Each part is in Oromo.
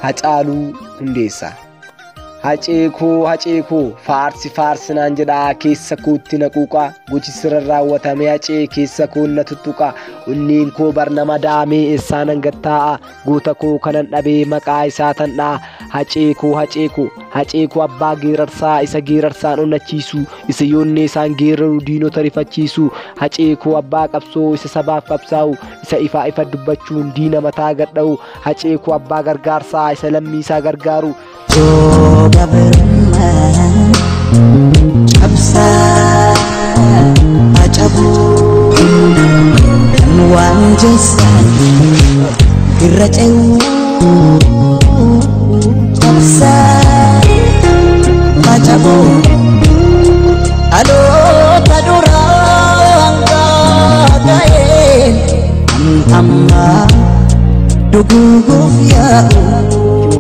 Hacaaluu Hundeessaa. Hacee koo faarsi faarsinaan jedhaa keessa kootti na quuqaa gochi sirra raawwatamee hacee keessa koo na tuttuqaa onneen koo barnama daamee eessaanan gattaa'a goota koo kanan dhabee maqaa isaa tan dha'a. Hacee koo abbaa geerarsaa isa geerarsaan onnachiisu isa yoonnee isaan geeraru diinota rifachiisu. Hacee koo abbaa qabsoo isa sabaaf qabsaa'u isa ifa dubbachuun diina mataa gadha'u. Hacee koo abbaa gargaarsaa isa lammiisaa gargaaru. Gabrummaa cabsaa acabuu kan waan jeesaan irra ce'uu cabsaa acabuu dhaloota duraan gaaga'een ammaa dhuguuf yaa'u.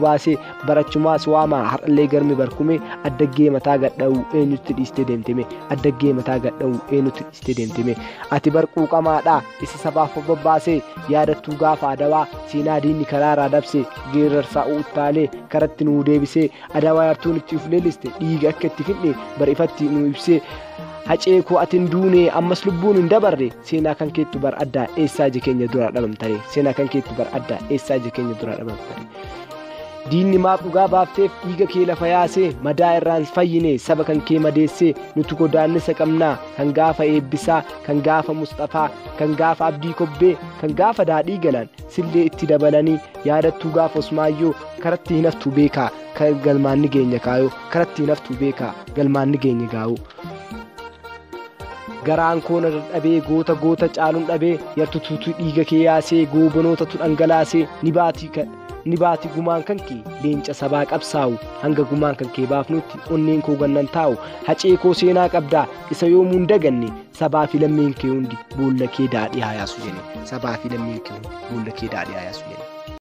Baasee barachumaas waamaa har'allee garmi barkume addaggee mataa gadha'u eenyutti dhiistee deemtime addaggee mataa gadha'u eenyutti dhiistee deemtime. Ati barquu qamaadhaa isa sabaaf babbaasee yaadattuu gaafa adawaa seenaa diinni karaaraa dabse geerarsaa uttaalee karatti nuu deebisee adawaa yartuun itti uf leelliste dhiiga akka itti fidhe barifatti nuu ibsee. Hacee koo atin duunee ammas lubbuun hin dabarre seenaa kan keettu bar addaa eessaa ija keenya duraa dhabamtare seenaa kan keettu bar addaa eessaa ija keenya duraa dhabamtare. Diinni maaf dhugaa baafteef dhiiga kee lafa yaasee madaa irraan fayyine saba kan kee madeessee nuti godaannisa qabnaa kan gaafa eebbisaa kan gaafa Mustafaa kan gaafa Abdii Kobbee kan gaafa Daadhii Galaan sillee itti dabalanii yaadattuu gaafa Usmaayyoo karatti hin haftu beekaa kan galmaanni geenya kaayoo karatti hin haftu beekaa galmaanni geenya gaa'u. Garaan koo na dadhabee goota caaluun dhabee yartutuutu dhiiga kee yaasee goobanootatu dhangalaasee ni baati gumaan kan kee leenca sabaa qabsaa'u hanga gumaan kan kee baafnutti onneen koo gannan taa'u. Hacee koo seenaa qabdaa isa yoomuu hin daganne sabaa fi lammeen kee hundi boolla kee daadhii haa yaasu jedhe sabaa fi lammeen kee hundi boolla kee daadhii haa yaasu jedhe.